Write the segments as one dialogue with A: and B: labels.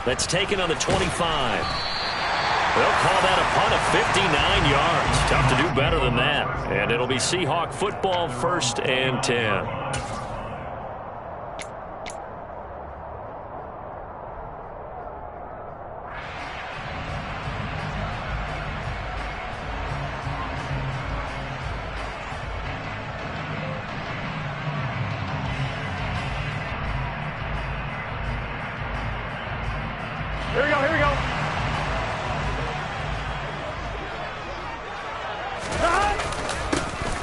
A: That's taken on the 25. They'll call that a punt of 59 yards. Tough to do better than that. And it'll be Seahawk football, 1st and 10.
B: Here we go, here we go.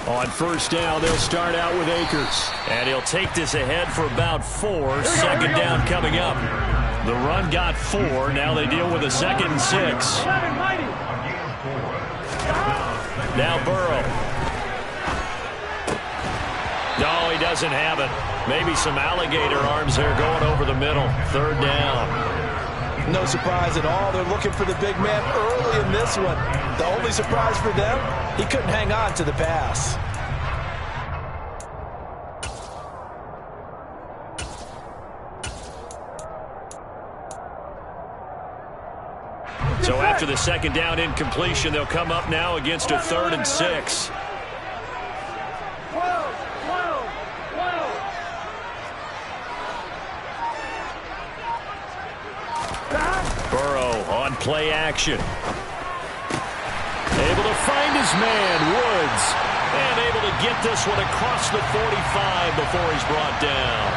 A: On 1st down, they'll start out with Akers. And he'll take this ahead for about 4. 2nd down coming up. The run got 4. Now they deal with a 2nd and 6. Now Burrow. No, he doesn't have it. Maybe some alligator arms there going over the middle. 3rd down.
C: No surprise at all. They're looking for the big man early in this one. The only surprise for them, he couldn't hang on to the pass.
A: So after the 2nd down incompletion, they'll come up now against a 3rd and 6. Burrow on play action. Able to find his man, Woods. And able to get this one across the 45 before he's brought down.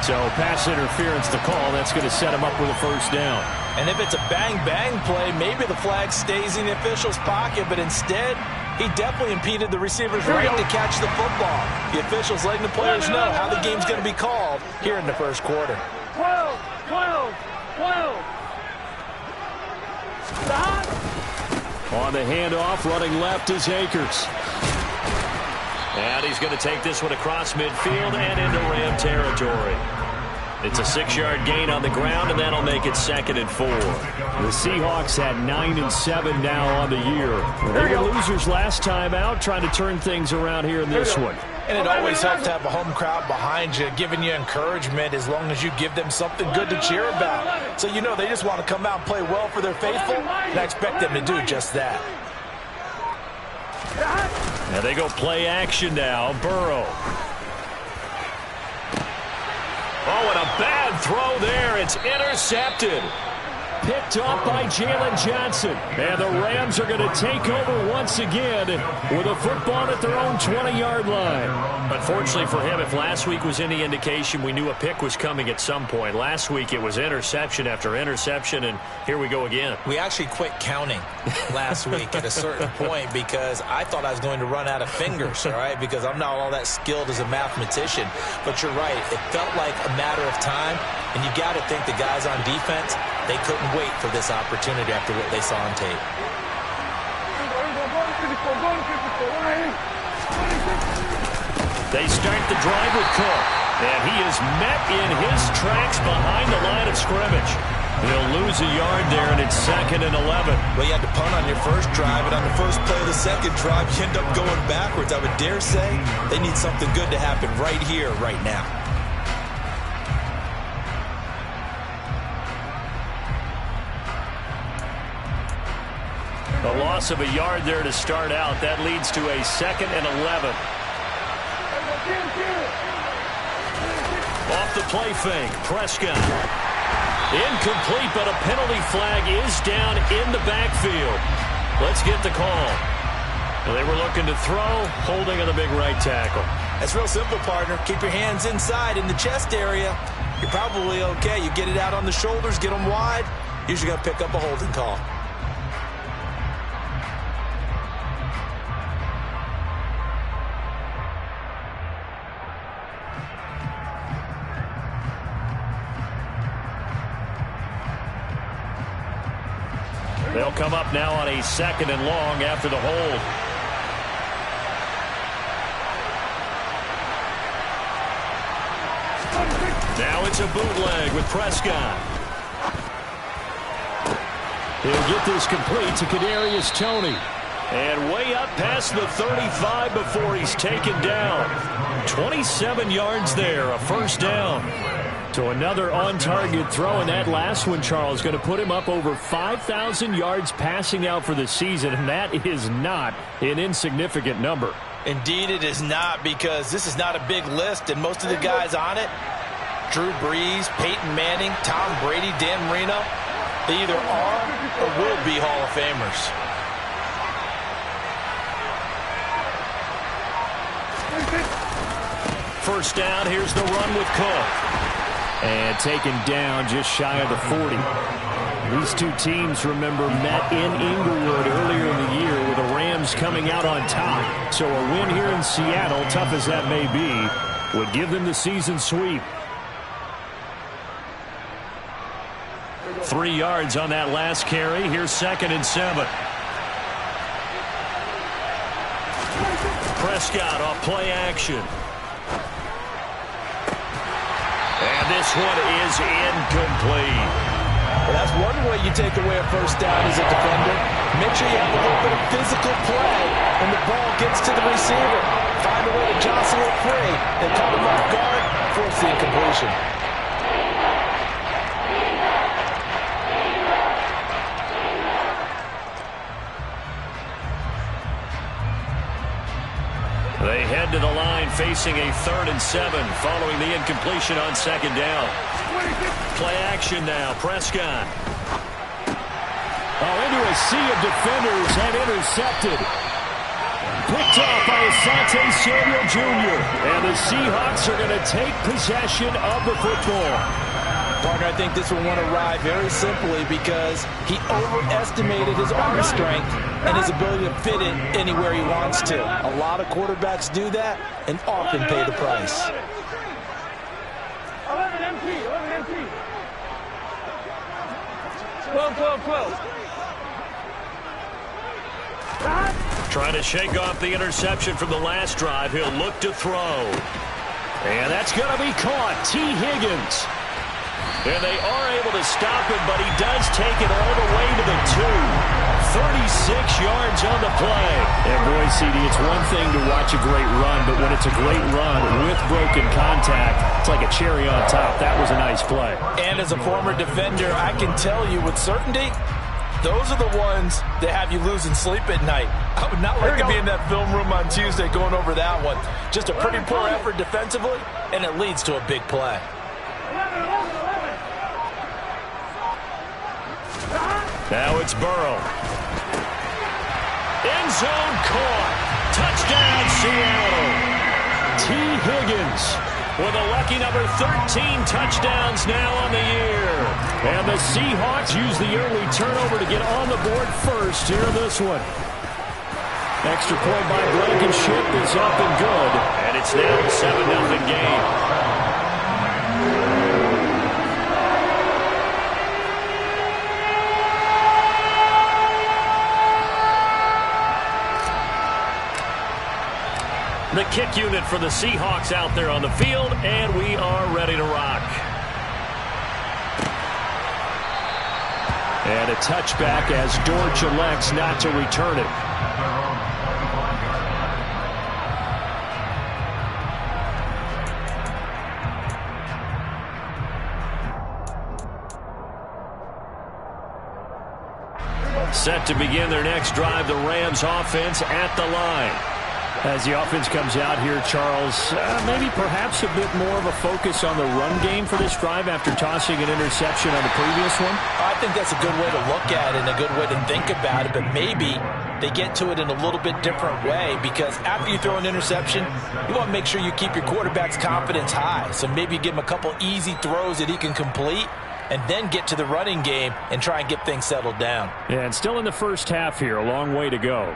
A: So pass interference to call. That's going to set him up with a 1st down.
C: And if it's a bang-bang play, maybe the flag stays in the official's pocket, but instead, he definitely impeded the receiver's right to catch the football. The official's letting the players know how the game's going to be called here in the 1st quarter.
B: 12, 12, 12. Stop.
A: On the handoff, running left is Akers. And he's going to take this one across midfield and into Ram territory. It's a 6-yard gain on the ground, and that'll make it 2nd and 4. The Seahawks had 9 and 7 now on the year. They were losers last time out, trying to turn things around here in this one.
C: And it always helps to have a home crowd behind you, giving you encouragement as long as you give them something good to cheer about. So you know they just want to come out and play well for their faithful, and I expect them to do just that.
A: Now they go play action now. Burrow. Oh, and a bad throw there. It's intercepted. Picked off by Jalen Johnson. And the Rams are going to take over once again with a football at their own 20-yard line. Unfortunately for him, if last week was any indication, we knew a pick was coming at some point. Last week it was interception after interception, and here we go again.
C: We actually quit counting last week at a certain point because I thought I was going to run out of fingers, all right, because I'm not all that skilled as a mathematician. But you're right. It felt like a matter of time, and you got to think the guys on defense, they couldn't wait for this opportunity after what they saw on tape.
A: They start the drive with Cook, and he is met in his tracks behind the line of scrimmage. He'll lose a yard there, and it's 2nd and 11.
C: Well, you had to punt on your first drive, and on the first play of the 2nd drive, you end up going backwards. I would dare say they need something good to happen right here, right now.
A: A loss of a yard there to start out. That leads to a 2nd and 11. Off the play fake, Prescott. Incomplete, but a penalty flag is down in the backfield. Let's get the call. Well, they were looking to throw, holding on the big right tackle.
C: That's real simple, partner. Keep your hands inside in the chest area. You're probably okay. You get it out on the shoulders, get them wide. Usually going to pick up a holding call.
A: They'll come up now on a 2nd and long after the hold. Now it's a bootleg with Prescott. He'll get this complete to Kadarius Toney. And way up past the 35 before he's taken down. 27 yards there, a 1st down. So another on-target throw, and that last one, Charles, going to put him up over 5,000 yards passing out for the season, and that is not an insignificant number.
C: Indeed it is not, because this is not a big list, and most of the guys on it, Drew Brees, Peyton Manning, Tom Brady, Dan Marino, they either are or will be Hall of Famers.
A: First down, here's the run with Cook. And taken down just shy of the 40. These two teams, remember, met in Inglewood earlier in the year with the Rams coming out on top. So a win here in Seattle, tough as that may be, would give them the season sweep. 3 yards on that last carry. Here's 2nd and 7. Prescott off play action. And this one is incomplete.
C: Well, that's one way you take away a first down as a defender. Make sure you have a little bit of physical play when the ball gets to the receiver. Find a way to jostle it free and caught him off guard, force the incompletion.
A: They head to the line facing a 3rd and 7 following the incompletion on 2nd down. Play action now. Prescott. Oh, into a sea of defenders and intercepted. Picked off by Asante Samuel Jr. And the Seahawks are going to take possession of the football.
C: Partner, I think this one won't arrive very simply because he overestimated his arm strength and his ability to fit it anywhere he wants to. A lot of quarterbacks do that and often pay the price.
B: 11 MT, 11 MT. 12, 12, 12.
A: Trying to shake off the interception from the last drive. He'll look to throw. And that's going to be caught. T. Higgins. And they are able to stop him, but he does take it all the way to the 2. 36 yards on the play. And boy, CD, it's one thing to watch a great run, but when it's a great run with broken contact, it's like a cherry on top. That was a nice play.
C: And as a former defender, I can tell you with certainty, those are the ones that have you losing sleep at night. I would not like to be in that film room on Tuesday going over that one. Just a pretty poor effort defensively, and it leads to a big play.
B: 11, 11, 11.
A: Now it's Burrow. End zone caught. Touchdown, Seattle. T. Higgins with a lucky number 13 touchdowns now on the year. And the Seahawks use the early turnover to get on the board first here in this one. Extra point by Blankenship is up and good. And it's now a 7-0 game. The kick unit for the Seahawks out there on the field, and we are ready to rock. And a touchback as Dortch elects not to return it. Set to begin their next drive, the Rams offense at the line. As the offense comes out here, Charles, maybe perhaps a bit more of a focus on the run game for this drive after tossing an interception on the previous one?
C: I think that's a good way to look at it and a good way to think about it, but maybe they get to it in a little bit different way because after you throw an interception, you want to make sure you keep your quarterback's confidence high. So maybe you give him a couple easy throws that he can complete and then get to the running game and try and get things settled down.
A: Yeah, and still in the first half here, a long way to go.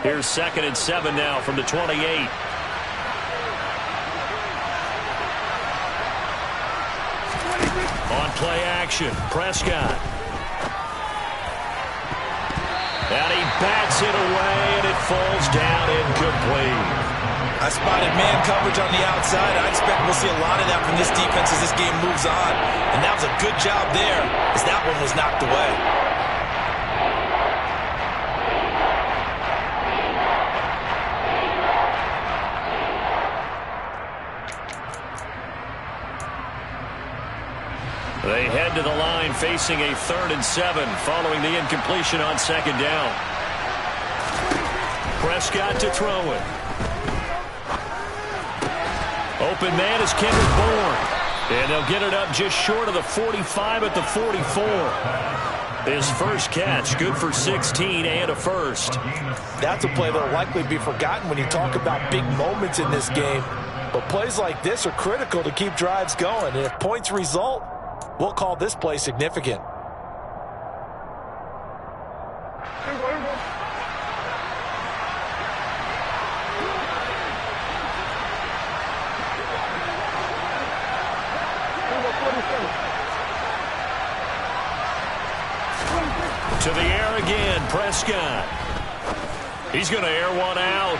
A: Here's 2nd and 7 now from the 28. On play action, Prescott. And he bats it away, and it falls down incomplete.
C: I spotted man coverage on the outside. I expect we'll see a lot of that from this defense as this game moves on. And that was a good job there as that one was knocked away.
A: They head to the line facing a 3rd and 7 following the incompletion on 2nd down. Prescott to throw it. Open man is Kendrick Bourne. And they'll get it up just short of the 45 at the 44. His first catch, good for 16 and a first.
C: That's a play that will likely be forgotten when you talk about big moments in this game. But plays like this are critical to keep drives going. And if points result, we'll call this play significant.
A: To the air again, Prescott. He's going to air one out.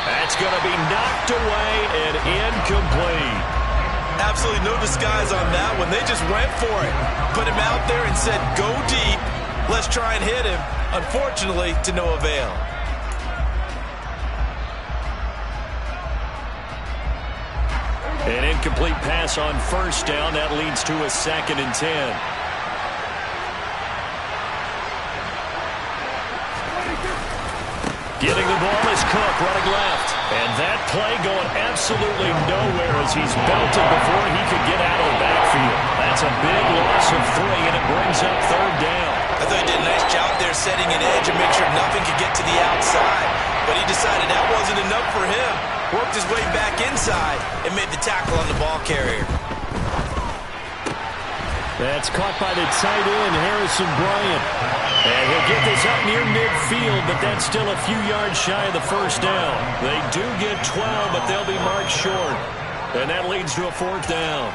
A: That's going to be knocked away and incomplete.
C: Absolutely no disguise on that one. They just went for it. Put him out there and said, go deep. Let's try and hit him. Unfortunately, to no avail.
A: An incomplete pass on 1st down. That leads to a 2nd and 10. Getting the ball is Cook running left. And that play going absolutely nowhere as he's belted before he could get out of the backfield. That's a big loss of 3, and it brings up 3rd down.
C: I thought he did a nice job there setting an edge and make sure nothing could get to the outside. But he decided that wasn't enough for him. Worked his way back inside and made the tackle on the ball carrier.
A: That's caught by the tight end, Harrison Bryant. And he'll get this up near midfield, but that's still a few yards shy of the 1st down. They do get 12, but they'll be marked short. And that leads to a 4th down.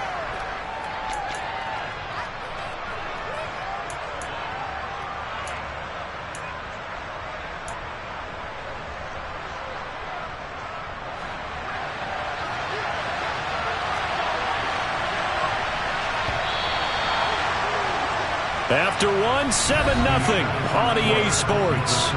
A: After 1, 7-0 on EA Sports.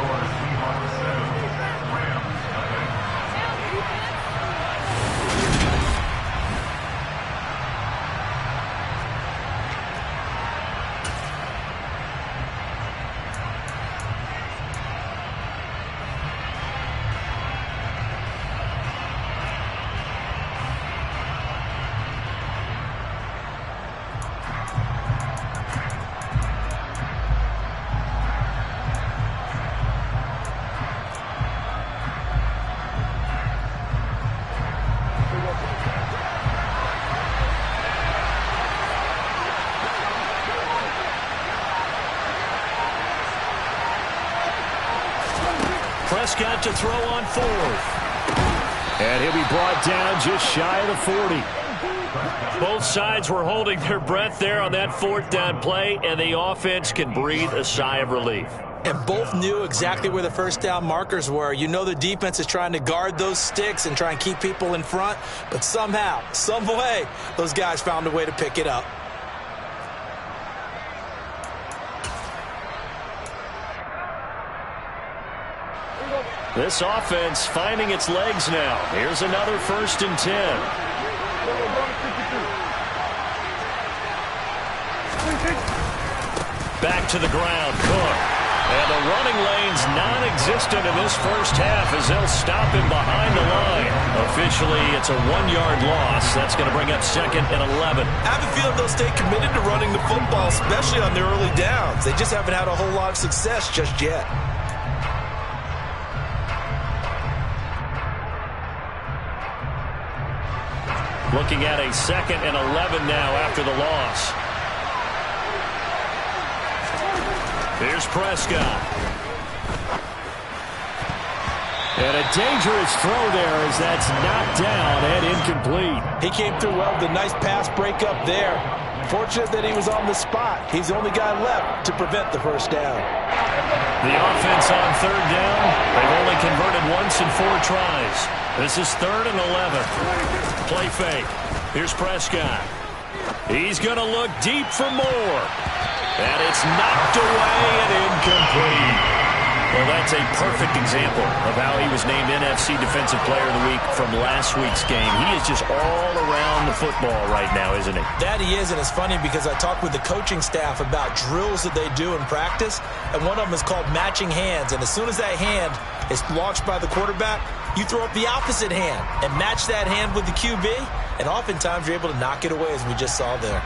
A: Prescott to throw on 4th. And he'll be brought down just shy of the 40. Both sides were holding their breath there on that 4th down play, and the offense can breathe a sigh of relief.
C: And both knew exactly where the 1st down markers were. You know the defense is trying to guard those sticks and try and keep people in front, but somehow, some way, those guys found a way to pick it up.
A: This offense finding its legs now. Here's another 1st and 10. Back to the ground, Cook. And the running lane's non-existent in this 1st half as they'll stop him behind the line. Officially, it's a 1-yard loss. That's going to bring up 2nd and 11.
C: I have a feeling they'll stay committed to running the football, especially on their early downs. They just haven't had a whole lot of success just yet.
A: Looking at a 2nd and 11 now after the loss. Here's Prescott. And a dangerous throw there as that's knocked down and incomplete.
C: He came through well with a nice pass breakup there. Fortunate that he was on the spot. He's the only guy left to prevent the first down.
A: The offense on third down. They've only converted once in 4 tries. This is 3rd and 11. Play fake. Here's Prescott. He's going to look deep for more. And it's knocked away and incomplete. Well, that's a perfect example of how he was named NFC Defensive Player of the Week from last week's game. He is just all around the football right now, isn't he?
C: That he is, and it's funny because I talked with the coaching staff about drills that they do in practice, and one of them is called matching hands. And as soon as that hand is launched by the quarterback, you throw up the opposite hand and match that hand with the QB, and oftentimes you're able to knock it away, as we just saw there.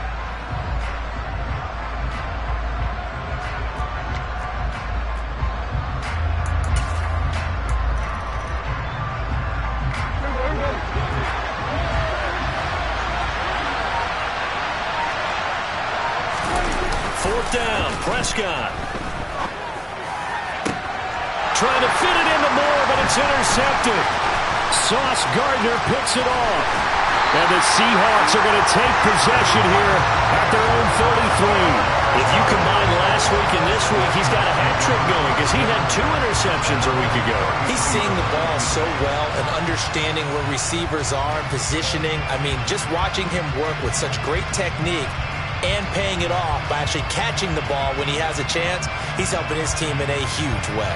A: Down, Prescott. Trying to fit it into Moore, but it's intercepted. Sauce Gardner picks it off. And the Seahawks are going to take possession here at their own 33. If you combine last week and this week, he's got a hat trick going because he had 2 interceptions a week ago.
C: He's seeing the ball so well and understanding where receivers are and positioning. I mean, just watching him work with such great technique and paying it off by actually catching the ball when he has a chance, he's helping his team in a huge way.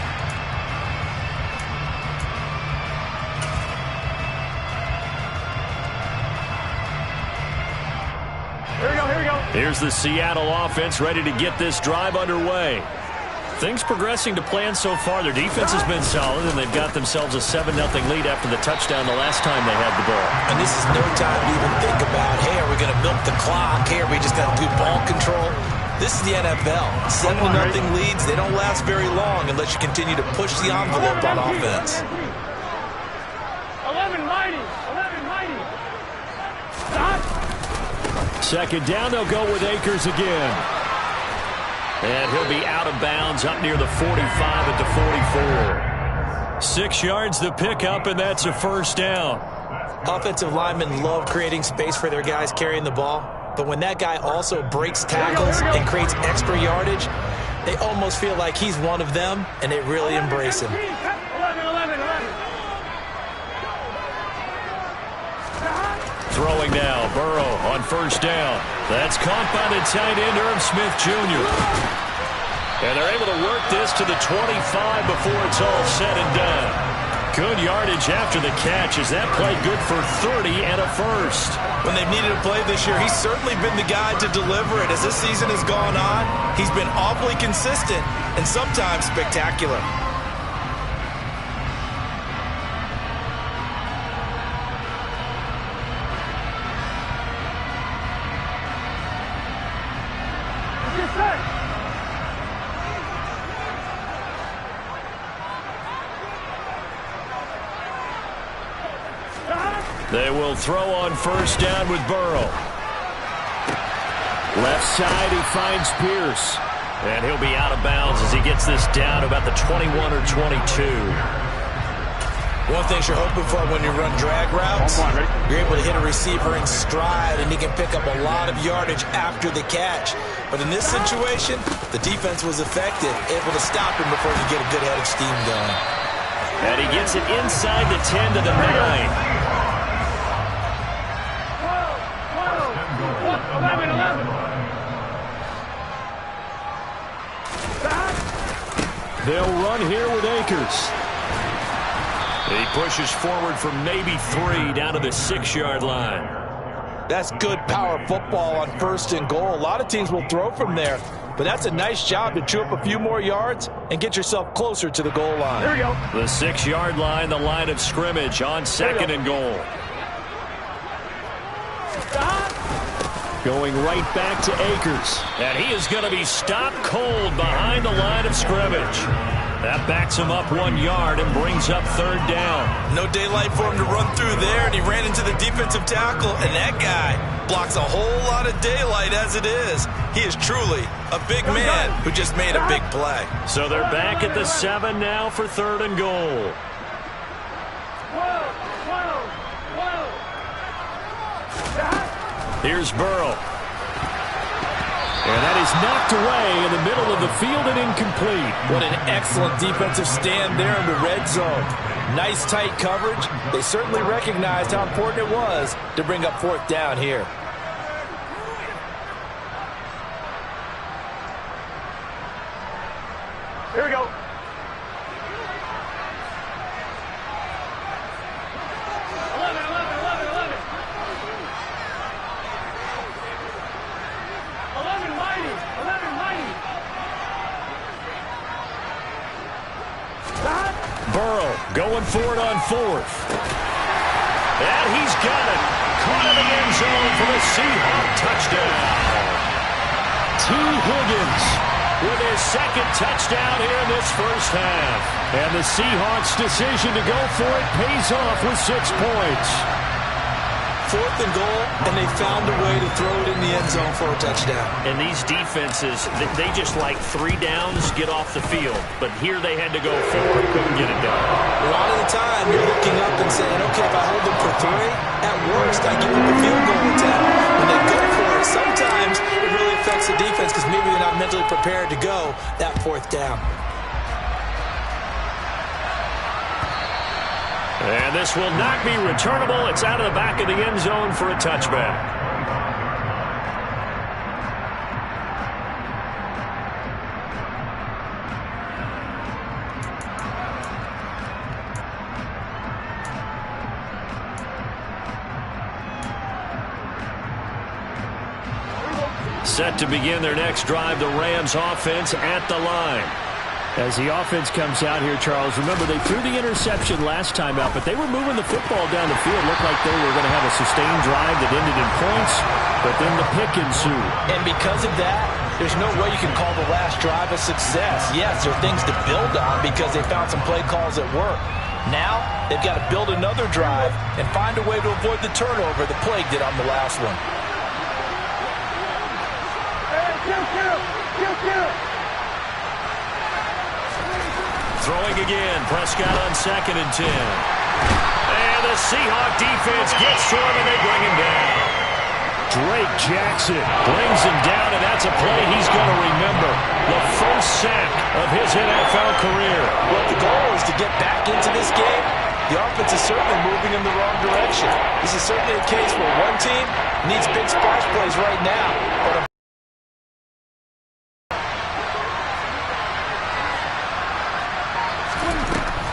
B: Here we go.
A: Here's the Seattle offense ready to get this drive underway. Things progressing to plan so far. Their defense has been solid, and they've got themselves a 7-0 lead after the touchdown the last time they had the ball.
C: And this is no time to even think about, hey, are we going to milk the clock? Hey, are we just going to do ball control? This is the NFL. 7-0 leads, they don't last very long unless you continue to push the envelope on offense.
B: 11 mighty. Stop.
A: 2nd down, they'll go with Akers again. And he'll be out of bounds up near the 45 at the 44. 6 yards the pickup, and that's a 1st down.
C: Offensive linemen love creating space for their guys carrying the ball, but when that guy also breaks tackles and creates extra yardage, they almost feel like he's one of them, and they really embrace him.
B: 11.
A: Throwing now, Burrow on 1st down. That's caught by the tight end, Irv Smith Jr. And they're able to work this to the 25 before it's all said and done. Good yardage after the catch. Is that play good for 30 and a 1st?
C: When they've needed a play this year, he's certainly been the guy to deliver it. As this season has gone on, he's been awfully consistent and sometimes spectacular.
A: They will throw on 1st down with Burrow. Left side, he finds Pierce. And he'll be out of bounds as he gets this down about the 21 or 22.
C: One thing you're hoping for when you run drag routes, you're able to hit a receiver in stride, and he can pick up a lot of yardage after the catch. But in this situation, the defense was effective, able to stop him before he could get a good head of steam going.
A: And he gets it inside the 10 to the 9.
B: 11.
A: They'll run here with Akers. He pushes forward for maybe 3 down to the 6-yard line.
C: That's good power football on 1st and goal. A lot of teams will throw from there, but that's a nice job to chew up a few more yards and get yourself closer to the goal line.
B: Here we go.
A: The 6-yard line, the line of scrimmage on 2nd and goal. Going right back to Akers. And he is going to be stopped cold behind the line of scrimmage. That backs him up 1 yard and brings up 3rd down.
C: No daylight for him to run through there, and he ran into the defensive tackle, and that guy blocks a whole lot of daylight as it is. He is truly a big man who just made a big play.
A: So they're back at the 7 now for 3rd and goal. Here's Burrow. is knocked away in the middle of the field and incomplete.
C: What an excellent defensive stand there in the red zone. Nice tight coverage. They certainly recognized how important it was to bring up fourth down here.
B: Here we go. 11 mighty.
A: Burrow going for it on fourth. And he's got it. Caught in the end zone for the Seahawks touchdown. T. Higgins with his second touchdown here in this first half. And the Seahawks' decision to go for it pays off with 6 points.
C: Fourth and goal, and they found a way to throw it in the end zone for a touchdown.
D: And these defenses, they just like 3 downs, get off the field. But here they had to go 4, couldn't get it done.
C: A lot of the time, you're looking up and saying, okay, if I hold them for 3, at worst, I give them a field goal attempt. When they go for it, sometimes it really affects the defense because maybe they're not mentally prepared to go that fourth down.
A: And this will not be returnable. It's out of the back of the end zone for a touchback. Set to begin their next drive, the Rams offense at the line. As the offense comes out here, Charles, remember they threw the interception last time out, but they were moving the football down the field. Looked like they were going to have a sustained drive that ended in points, but then the pick ensued.
C: And because of that, there's no way you can call the last drive a success. Yes, there are things to build on because they found some play calls that work. Now, they've got to build another drive and find a way to avoid the turnover the plague did on the last one.
A: Throwing again, Prescott on 2nd and 10. And the Seahawks defense gets to him and they bring him down. Drake Jackson brings him down, and that's a play he's going to remember. The first sack of his NFL career.
C: Well, the goal is to get back into this game. The offense is certainly moving in the wrong direction. This is certainly a case where one team needs big splash plays right now. But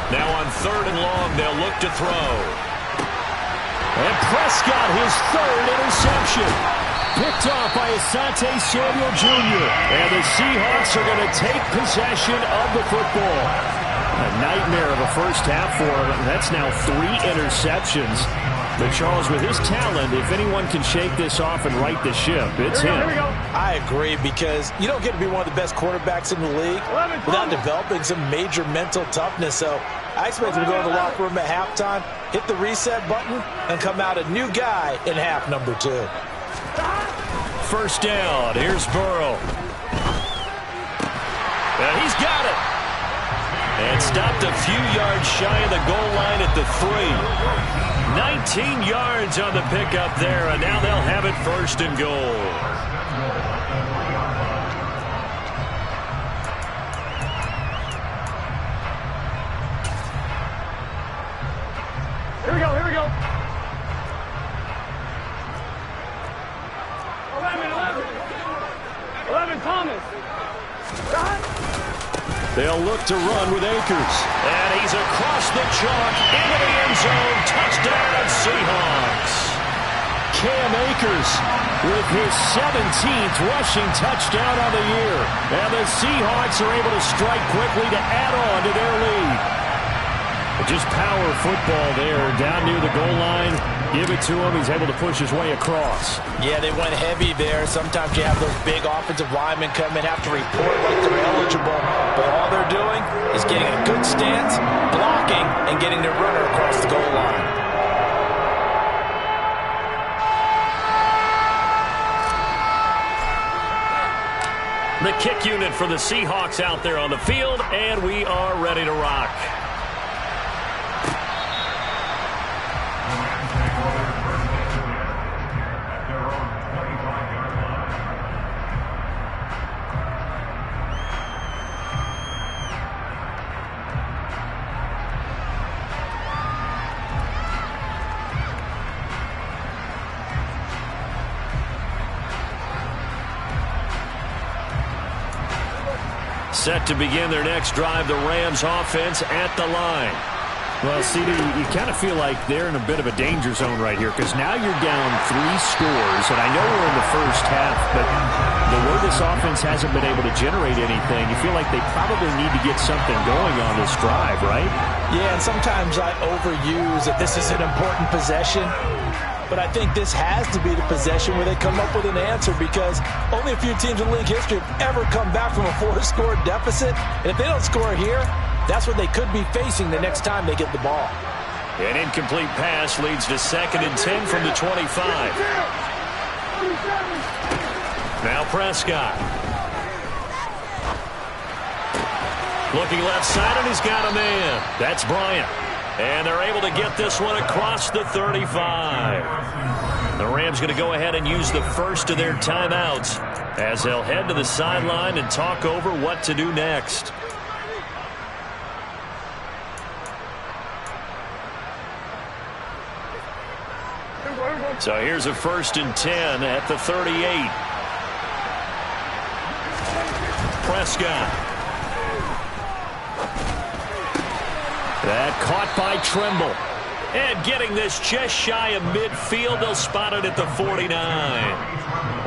A: now on 3rd and long, they'll look to throw. And Prescott, his 3rd interception. Picked off by Asante Samuel Jr. And the Seahawks are going to take possession of the football. A nightmare of a first half for him. That's now 3 interceptions. But Charles, with his talent, if anyone can shake this off and right the ship, it's him.
B: Here we go.
C: I agree, because you don't get to be one of the best quarterbacks in the league without developing some major mental toughness. So I expect him to go to the locker room at halftime, hit the reset button, and come out a new guy in half number 2.
A: First down. Here's Burrow. And he's got it. And stopped a few yards shy of the goal line at the 3. 19 yards on the pickup there, and now they'll have it 1st and goal.
B: Here we go. 11 Thomas.
A: They'll look to run with Akers. And he's across the chalk into the end zone. Touchdown, Seahawks. Cam Akers with his 17th rushing touchdown on the year. And the Seahawks are able to strike quickly to add on to their lead. Just power football there down near the goal line. Give it to him. He's able to push his way across.
C: Yeah, they went heavy there. Sometimes you have those big offensive linemen come in, have to report like they're eligible. But all they're doing is getting a good stance, blocking, and getting their runner across the goal line.
A: The kick unit for the Seahawks out there on the field, and we are ready to rock. Set to begin their next drive, the Rams offense at the line.
D: Well, CD, you kind of feel like they're in a bit of a danger zone right here because now you're down 3 scores, and I know we're in the first half, but the way this offense hasn't been able to generate anything, you feel like they probably need to get something going on this drive, right?
C: Yeah, and sometimes I overuse that this is an important possession, but I think this has to be the possession where they come up with an answer because only a few teams in league history have ever come back from a 4-score deficit, and if they don't score here, that's what they could be facing the next time they get the ball.
A: An incomplete pass leads to 2nd and 10 from the 25. Now Prescott. Looking left side, and he's got a man. That's Bryant. And they're able to get this one across the 35. The Rams going to go ahead and use the first of their timeouts as they'll head to the sideline and talk over what to do next. So here's a 1st and 10 at the 38. Prescott. That caught by Tremble. And getting this just shy of midfield, they'll spot it at the 49.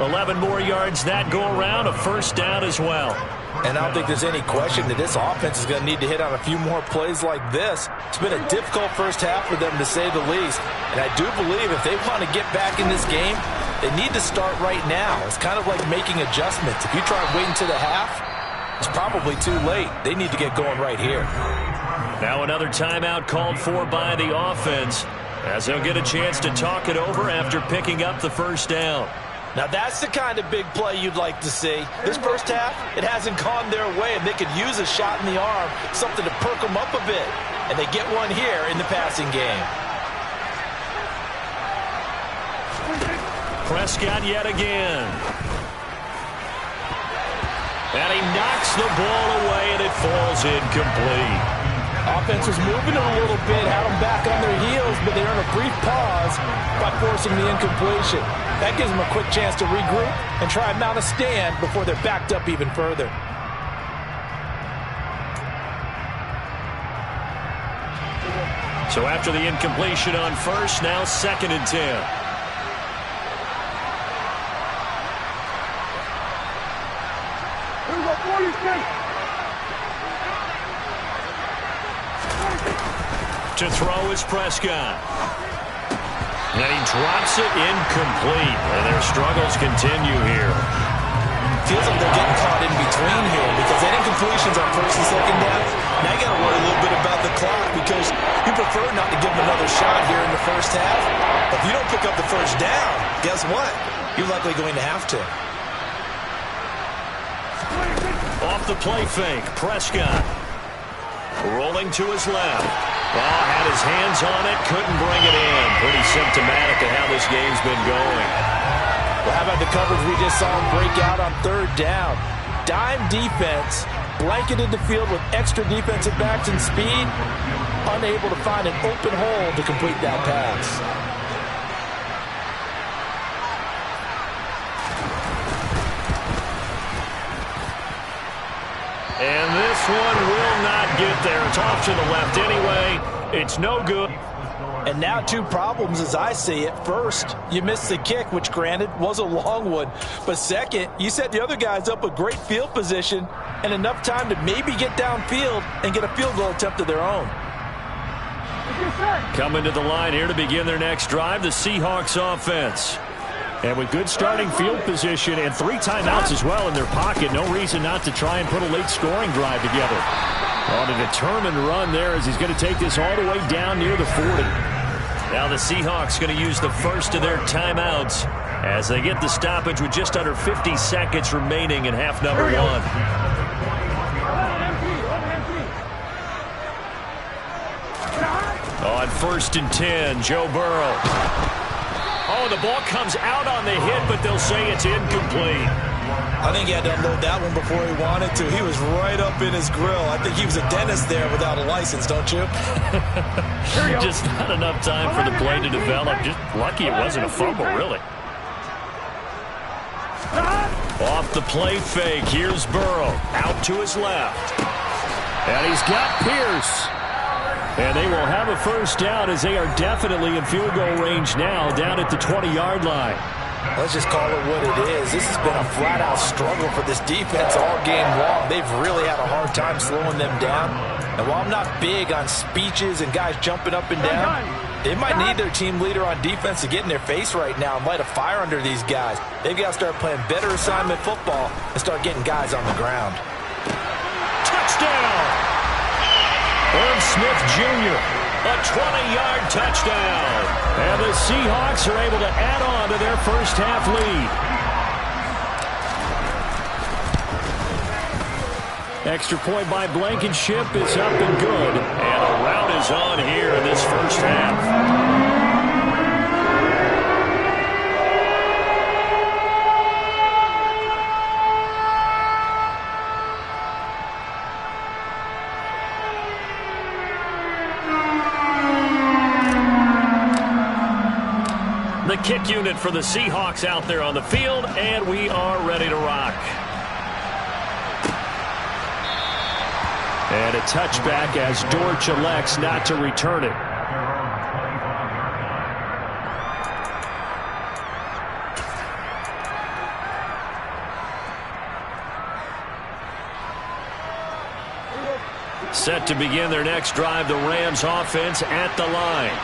A: 11 more yards that go around, a 1st down as well.
C: And I don't think there's any question that this offense is going to need to hit on a few more plays like this. It's been a difficult first half for them, to say the least. And I do believe if they want to get back in this game, they need to start right now. It's kind of like making adjustments. If you try waiting to the half, it's probably too late. They need to get going right here.
A: Now another timeout called for by the offense as they'll get a chance to talk it over after picking up the 1st down.
C: Now that's the kind of big play you'd like to see. This first half, it hasn't gone their way, and they could use a shot in the arm, something to perk them up a bit. And they get one here in the passing game.
A: Prescott yet again. And he knocks the ball away, and it falls incomplete.
C: Offense was moving it a little bit, had them back on their heels, but they earned a brief pause by forcing the incompletion. That gives them a quick chance to regroup and try and mount a stand before they're backed up even further.
A: So after the incompletion on 1st, now 2nd and 10. To throw is Prescott. And he drops it incomplete. And their struggles continue here.
C: Feels like they're getting caught in between here because that incompletion's on 1st and 2nd down. Now you got to worry a little bit about the clock because you prefer not to give them another shot here in the first half. If you don't pick up the 1st down, guess what? You're likely going to have to.
A: Off the play fake, Prescott. Rolling to his left. Well, had his hands on it, couldn't bring it in. Pretty symptomatic of how this game's been going.
C: Well, how about the coverage we just saw him break out on 3rd down? Dime defense, blanketed the field with extra defensive backs and speed, unable to find an open hole to complete that pass.
A: And this one will not get there. It's off to the left anyway. It's no good.
C: And now 2 problems as I see it. First, you missed the kick, which granted was a long one. But second, you set the other guys up with great field position and enough time to maybe get downfield and get a field goal attempt of their own.
A: Coming to the line here to begin their next drive, the Seahawks offense. And with good starting field position and 3 timeouts as well in their pocket, no reason not to try and put a late scoring drive together. On a determined run there as he's going to take this all the way down near the 40. Now the Seahawks going to use the first of their timeouts as they get the stoppage with just under 50 seconds remaining in half number 1. On 1st and 10, Joe Burrow. Oh, the ball comes out on the hit, but they'll say it's incomplete.
C: I think he had to unload that one before he wanted to. He was right up in his grill. I think he was a dentist there without a license, don't you?
A: Just not enough time for the play to develop. Just lucky it wasn't a fumble, really. Off the play fake, here's Burrow. Out to his left. And he's got Pierce. And they will have a first down as they are definitely in field goal range now, down at the 20-yard line.
C: Let's just call it what it is. This has been a flat-out struggle for this defense all game long. They've really had a hard time slowing them down. And while I'm not big on speeches and guys jumping up and down, they might need their team leader on defense to get in their face right now and light a fire under these guys. They've got to start playing better assignment football and start getting guys on the ground.
A: Touchdown! Irv Smith Jr., a 20-yard touchdown. And the Seahawks are able to add on to their first half lead. Extra point by Blankenship is up and good. And a rout is on here in this first half. The kick unit for the Seahawks out there on the field, and we are ready to rock. And a touchback as Dortch elects not to return it. Set to begin their next drive, the Rams offense at the line.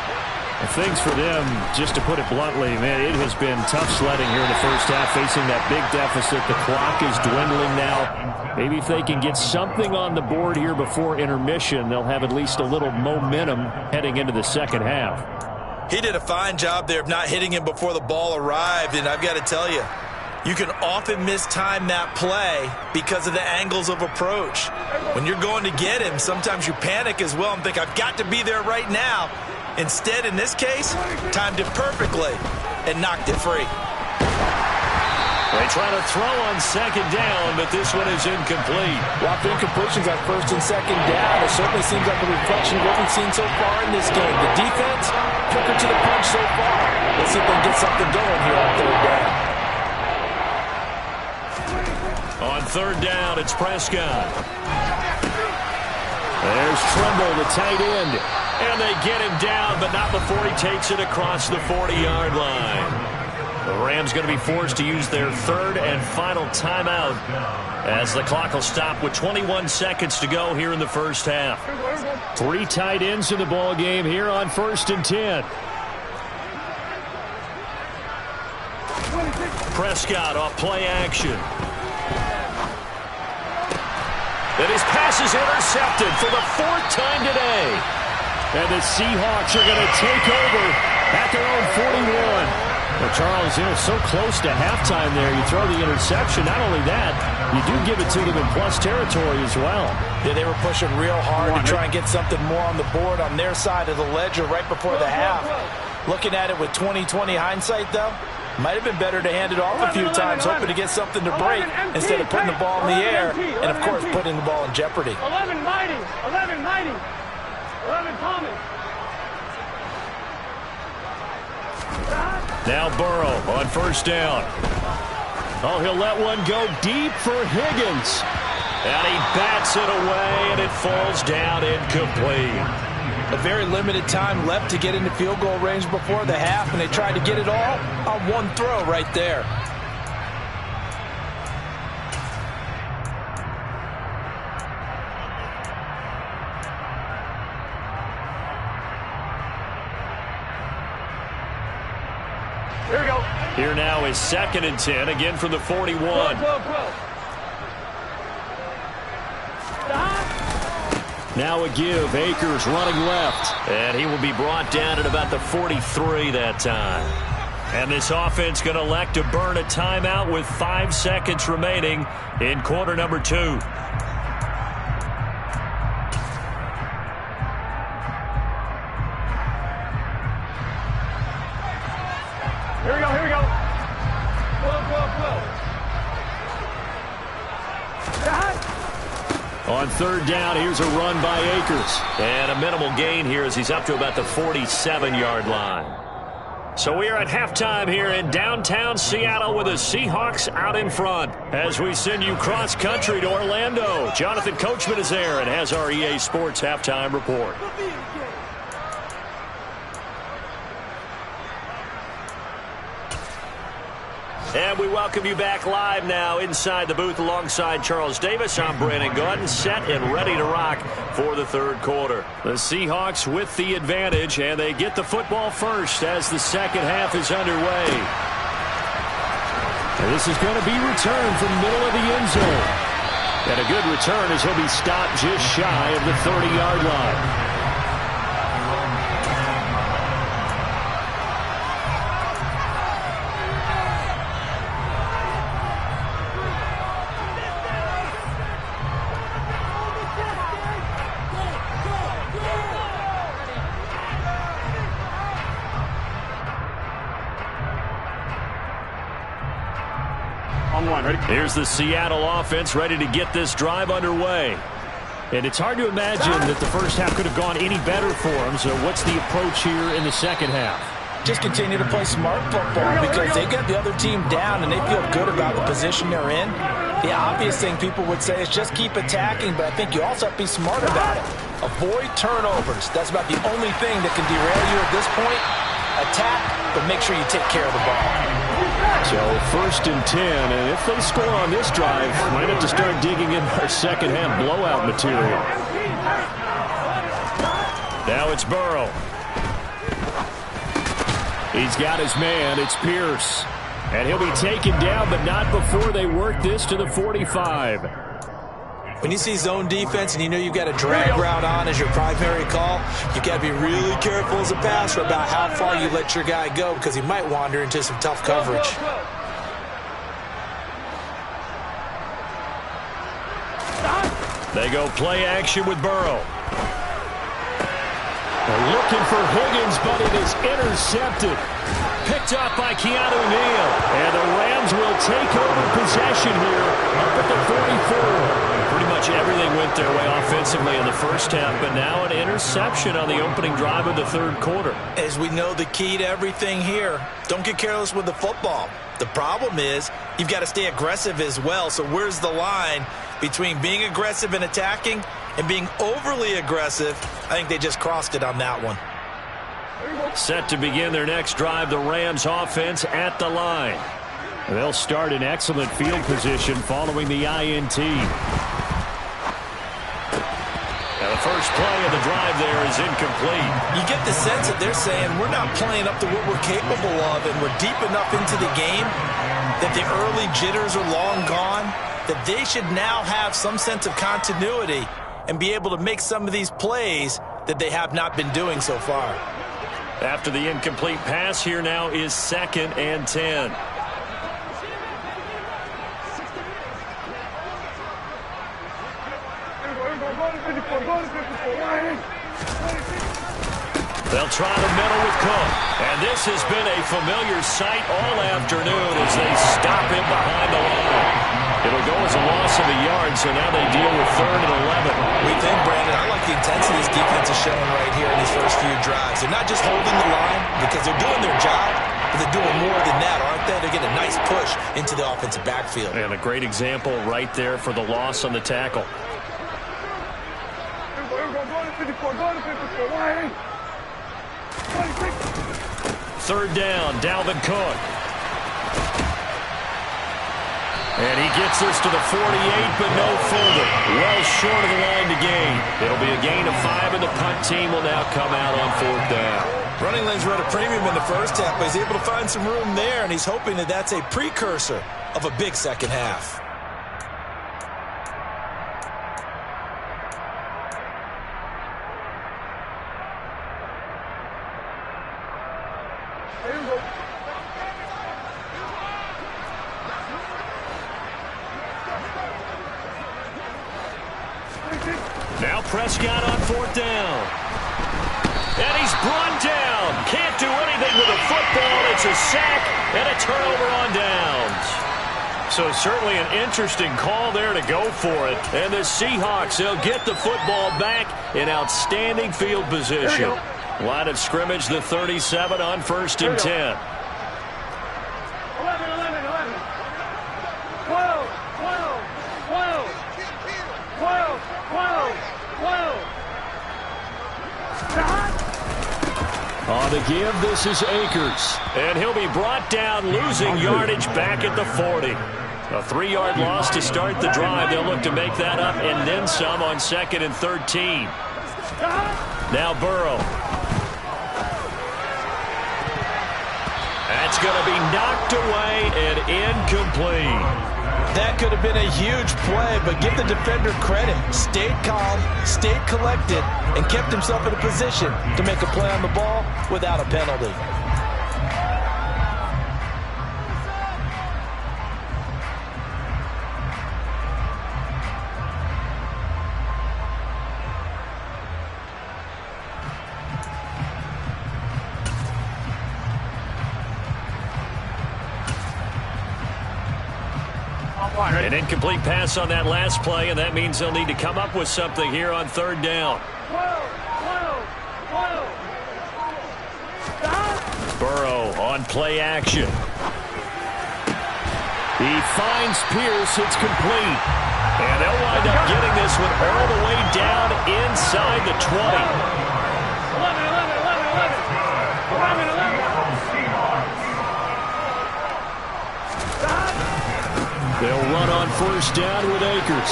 D: And things for them, just to put it bluntly, man, it has been tough sledding here in the first half, facing that big deficit. The clock is dwindling now. Maybe if they can get something on the board here before intermission, they'll have at least a little momentum heading into the second half.
C: He did a fine job there of not hitting him before the ball arrived, and I've got to tell you, you can often mistime that play because of the angles of approach. When you're going to get him, sometimes you panic as well and think, I've got to be there right now. Instead, in this case, timed it perfectly and knocked it free.
A: They try to throw on second down, but this one is incomplete.
C: Lots of incompletions on first and second down. It certainly seems like a reflection of what we've seen so far in this game. The defense, quicker to the punch so far. Let's see if they can get something going here on third down.
A: On third down, it's Prescott. There's Tremble, the tight end. And they get him down, but not before he takes it across the 40-yard line. The Rams going to be forced to use their third and final timeout as the clock will stop with 21 seconds to go here in the first half. 3 tight ends in the ball game here on 1st and 10. Prescott off play action. And his pass is intercepted for the 4th time today. And the Seahawks are going to take over at their own 41. Well, Charles, so close to halftime there. You throw the interception. Not only that, you do give it to them in plus territory as well.
C: Yeah, they were pushing real hard to try and get something more on the board on their side of the ledger right before the half. Looking at it with 20/20 hindsight, though, might have been better to hand it off a few times, hoping to get something to break instead of putting the ball in the air and, of course, putting the ball in jeopardy.
B: 11 mighty. 11 mighty. 11 Thomas.
A: Now Burrow on first down. Oh, he'll let one go deep for Higgins. And he bats it away, and it falls down incomplete.
C: A very limited time left to get into field goal range before the half, and they tried to get it all on one throw right there.
B: Here we go.
A: Here now is 2nd and 10, again from the 41. Now a give. Akers running left. And he will be brought down at about the 43 that time. And this offense going to elect to burn a timeout with 5 seconds remaining in quarter number 2.
B: Here we go, here we go.
A: On third down, here's a run by Akers. And a minimal gain here as he's up to about the 47-yard line. So we are at halftime here in downtown Seattle with the Seahawks out in front. As we send you cross-country to Orlando, Jonathan Coachman is there and has our EA Sports halftime report. And we welcome you back live now inside the booth alongside Charles Davis. I'm Brandon Gunn, set and ready to rock for the third quarter. The Seahawks with the advantage, and they get the football first as the second half is underway. And this is going to be returned from middle of the end zone. And a good return as he'll be stopped just shy of the 30-yard line. Here's the Seattle offense ready to get this drive underway. And it's hard to imagine that the first half could have gone any better for them. So what's the approach here in the second half?
C: Just continue to play smart football because they get the other team down and they feel good about the position they're in. The obvious thing people would say is just keep attacking, but I think you also have to be smart about it. Avoid turnovers. That's about the only thing that can derail you at this point. Attack, but make sure you take care of the ball.
A: So 1st and 10, and if they score on this drive, might have to start digging in our second half blowout material. Now it's Burrow. He's got his man. It's Pierce. And he'll be taken down, but not before they work this to the 45.
C: When you see zone defense and you know you've got a drag route on as your primary call, you've got to be really careful as a passer about how far you let your guy go because he might wander into some tough coverage.
A: They go play action with Burrow. They're looking for Higgins, but it is intercepted. Picked up by Keanu Neal. And the Rams will take over possession here up at the 44. Pretty much everything went their way offensively in the first half, but now an interception on the opening drive of the third quarter.
C: As we know, the key to everything here, don't get careless with the football. The problem is you've got to stay aggressive as well. So where's the line between being aggressive and attacking and being overly aggressive? I think they just crossed it on that one.
A: Set to begin their next drive, the Rams offense at the line. They'll start in excellent field position following the INT. Now the first play of the drive there is incomplete.
C: You get the sense that they're saying we're not playing up to what we're capable of and we're deep enough into the game that the early jitters are long gone, that they should now have some sense of continuity and be able to make some of these plays that they have not been doing so far.
A: After the incomplete pass, here now is 2nd and 10. They'll try the middle with Cook. And this has been a familiar sight all afternoon as they stop him behind the line. It'll go as a loss of a yard, so now they deal with 3rd and 11.
C: We think, Brandon, I like the intensity this defense is showing right here in these first few drives. They're not just holding the line because they're doing their job, but they're doing more than that, aren't they? They're getting a nice push into the offensive backfield.
A: And a great example right there for the loss on the tackle. Third down, Dalvin Cook. And he gets this to the 48, but no further. Well short of the line to gain. It'll be a gain of 5, and the punt team will now come out on 4th down.
C: Running lanes run a premium in the first half, but he's able to find some room there, and he's hoping that that's a precursor of a big second half.
A: Now Prescott on 4th down. And he's brought down. Can't do anything with a football. It's a sack and a turnover on downs. So certainly an interesting call there to go for it. And the Seahawks, they'll get the football back in outstanding field position. Line of scrimmage, the 37 on 1st and 10.
B: 11, 11, 11. 12, 12, 12. 12, 12, 12.
A: On the give, this is Akers. And he'll be brought down, losing yardage back at the 40. A 3-yard loss to start the drive. They'll look to make that up and then some on 2nd and 13. Now Burrow. That's going to be knocked away and incomplete.
C: That could have been a huge play, but give the defender credit. Stayed calm, stayed collected, and kept himself in a position to make a play on the ball without a penalty.
A: An incomplete pass on that last play, and that means they'll need to come up with something here on 3rd down.
B: 12, 12, 12.
A: Burrow on play action. He finds Pierce. It's complete. And they'll wind up getting this one all the way down inside the 20.
B: 11, 11, 11, 11. 11, 11.
A: They'll run on 1st down with Akers.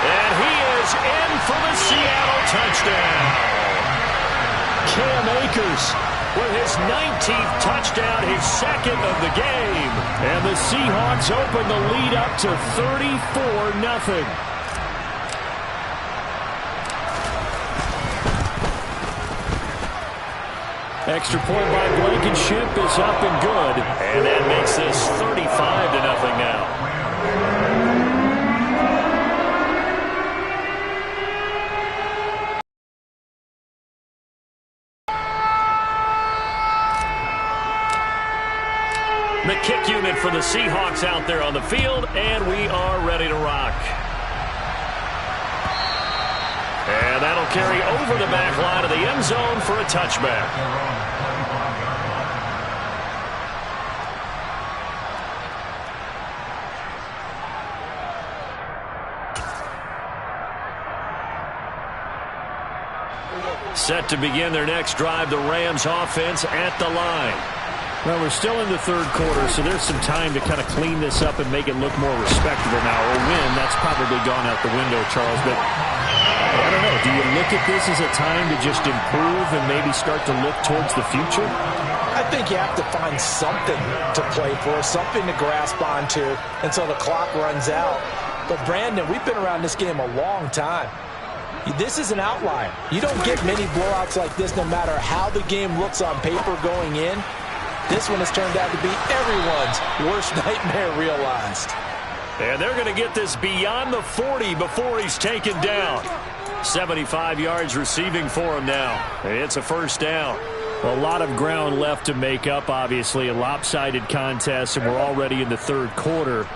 A: And he is in for the Seattle touchdown. Cam Akers with his 19th touchdown, his 2nd of the game. And the Seahawks open the lead up to 34-0. Extra point by Blankenship is up and good. And that makes this 35-0 now. The kick unit for the Seahawks out there on the field, and we are ready to rock. And that'll carry over the back line of the end zone for a touchback. Set to begin their next drive, the Rams offense at the line.
D: Well, we're still in the 3rd quarter, so there's some time to kind of clean this up and make it look more respectable now. Or win, that's probably gone out the window, Charles. But I don't know. Do you look at this as a time to just improve and maybe start to look towards the future?
C: I think you have to find something to play for, something to grasp onto until the clock runs out. But, Brandon, we've been around this game a long time. This is an outlier. You don't get many blowouts like this no matter how the game looks on paper going in. This one has turned out to be everyone's worst nightmare realized.
A: And they're going to get this beyond the 40 before he's taken down. 75 yards receiving for him now. It's a 1st down.
D: A lot of ground left to make up, obviously. A lopsided contest, and we're already in the 3rd quarter.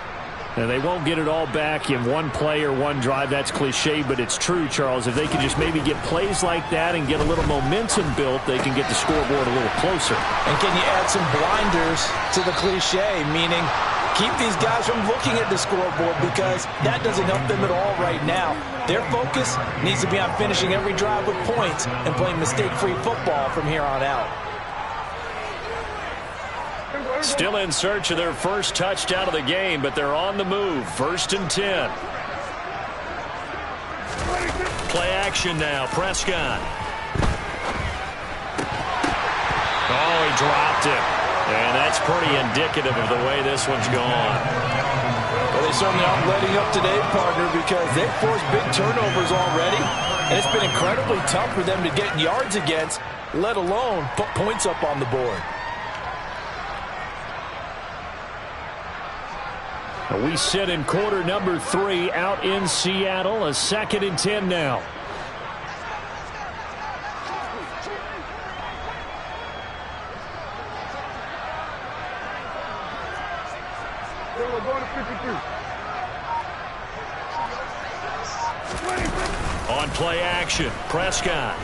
D: And they won't get it all back in one play or one drive. That's cliche, but it's true, Charles. If they can just maybe get plays like that and get a little momentum built, they can get the scoreboard a little closer.
C: And can you add some blinders to the cliche, meaning keep these guys from looking at the scoreboard because that doesn't help them at all right now. Their focus needs to be on finishing every drive with points and playing mistake-free football from here on out.
A: Still in search of their first touchdown of the game, but they're on the move. 1st and 10. Play action now. Prescott. Oh, he dropped it. And that's pretty indicative of the way this one's gone.
C: Well, they certainly aren't letting up today, partner, because they've forced big turnovers already. And it's been incredibly tough for them to get yards against, let alone put points up on the board.
A: We sit in quarter number 3 out in Seattle. A 2nd and 10 now.
B: We're going to 53.
A: On play action, Prescott.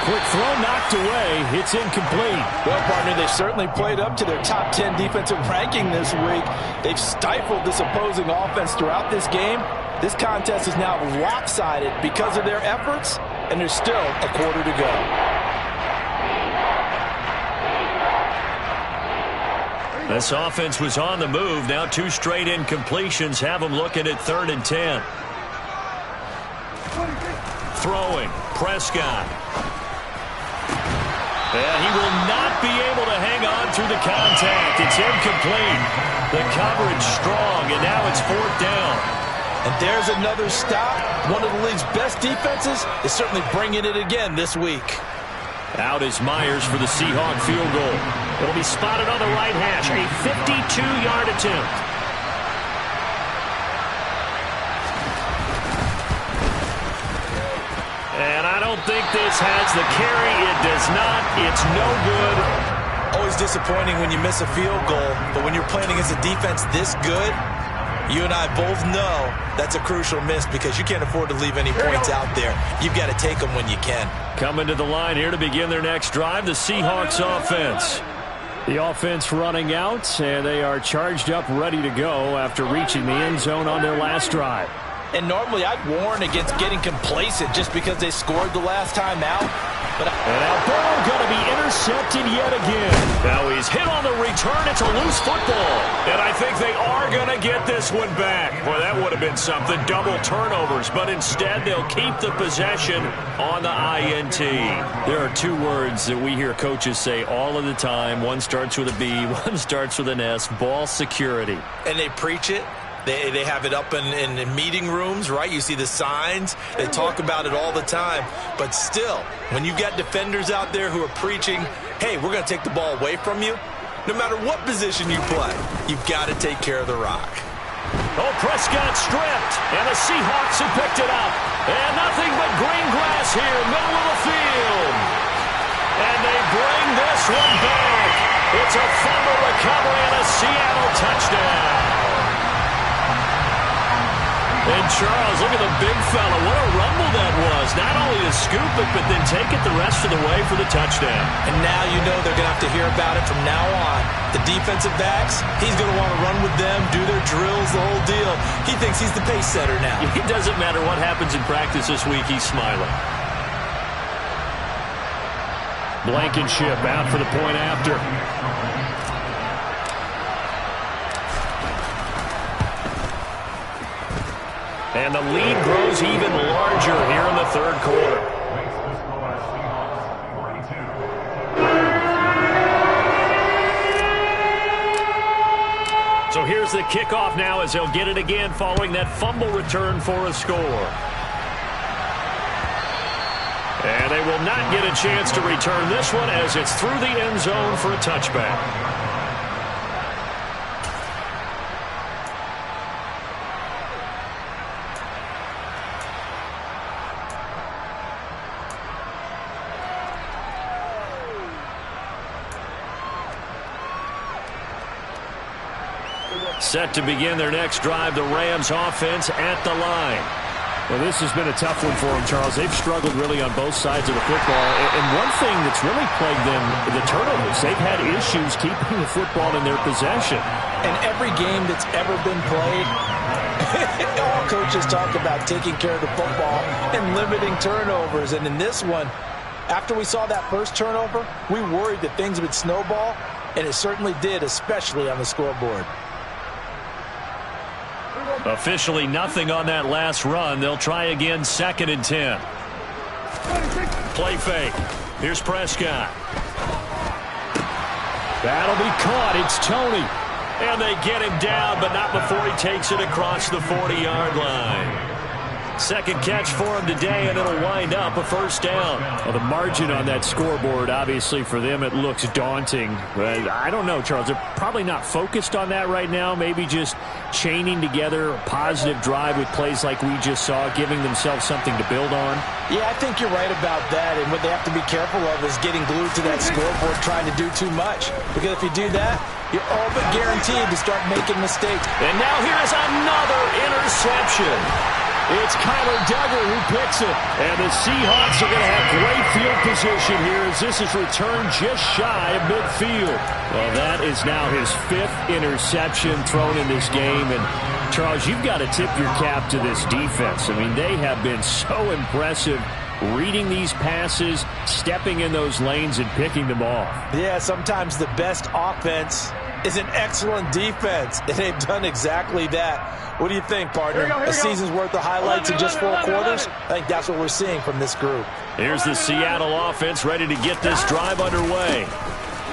A: Quick throw knocked away. It's incomplete.
C: Well, partner, they've certainly played up to their top 10 defensive ranking this week. They've stifled this opposing offense throughout this game. This contest is now lopsided because of their efforts, and there's still a quarter to go.
A: This offense was on the move. Now 2 straight incompletions have them looking at 3rd and 10. Throwing, Prescott. And he will not be able to hang on through the contact. It's incomplete. The coverage strong, and now it's 4th down.
C: And there's another stop. One of the league's best defenses is certainly bringing it again this week.
A: Out is Myers for the Seahawk field goal. It'll be spotted on the right hash. A 52-yard attempt. And I don't think this has the carry. It does not. It's no good.
C: Always disappointing when you miss a field goal, but when you're playing against a defense this good, you and I both know that's a crucial miss because you can't afford to leave any points out there. You've got to take them when you can.
A: Coming to the line here to begin their next drive, the Seahawks offense. The offense running out, and they are charged up, ready to go after reaching the end zone on their last drive.
C: And normally I'd warn against getting complacent just because they scored the last time out. But
A: and now Burrow going to be intercepted yet again. Now he's hit on the return. It's a loose football. And I think they are going to get this one back. Boy, that would have been something. Double turnovers. But instead, they'll keep the possession on the INT. There are 2 words that we hear coaches say all of the time. One starts with a B, one starts with an S. Ball security.
C: And they preach it. They have it up in meeting rooms, right? You see the signs. They talk about it all the time. But still, when you've got defenders out there who are preaching, hey, we're going to take the ball away from you, no matter what position you play, you've got to take care of the rock.
A: Oh, Prescott stripped, and the Seahawks have picked it up. And nothing but green grass here, middle of the field. And they bring this one back. It's a fumble recovery and a Seattle touchdown. And Charles, look at the big fella. What a rumble that was. Not only to scoop it, but then take it the rest of the way for the touchdown.
C: And now you know they're going to have to hear about it from now on. The defensive backs, he's going to want to run with them, do their drills, the whole deal. He thinks he's the pace setter now.
A: It doesn't matter what happens in practice this week. He's smiling. Blankenship out for the point after. And the lead grows even larger here in the 3rd quarter. So here's the kickoff now as they'll get it again following that fumble return for a score. And they will not get a chance to return this one as it's through the end zone for a touchback. Set to begin their next drive, the Rams offense at the line. Well, this has been a tough one for them, Charles. They've struggled really on both sides of the football. And one thing that's really plagued them, the turnovers. They've had issues keeping the football in their possession.
C: And every game that's ever been played, all coaches talk about taking care of the football and limiting turnovers. And in this one, after we saw that first turnover, we worried that things would snowball, and it certainly did, especially on the scoreboard.
A: Officially nothing on that last run. They'll try again, 2nd and 10. Play fake. Here's Prescott. That'll be caught. It's Tony. And they get him down, but not before he takes it across the 40-yard line. Second catch for him today, and it'll wind up a 1st down. Well, the margin on that scoreboard, obviously, for them, it looks daunting. But I don't know, Charles. They're probably not focused on that right now. Maybe just chaining together a positive drive with plays like we just saw, giving themselves something to build on.
C: Yeah, I think you're right about that. And what they have to be careful of is getting glued to that scoreboard, trying to do too much. Because if you do that, you're all but guaranteed to start making mistakes.
A: And now here is another interception. It's Kyler Duggar who picks it. And the Seahawks are going to have great field position here as this is returned just shy of midfield. Well, that is now his 5th interception thrown in this game. And, Charles, you've got to tip your cap to this defense. I mean, they have been so impressive reading these passes, stepping in those lanes, and picking them off.
C: Yeah, sometimes the best offense is an excellent defense, and they've done exactly that. What do you think, partner? A season's worth of highlights in just 4 quarters? I think that's what we're seeing from this group.
A: Here's the Seattle offense ready to get this drive underway.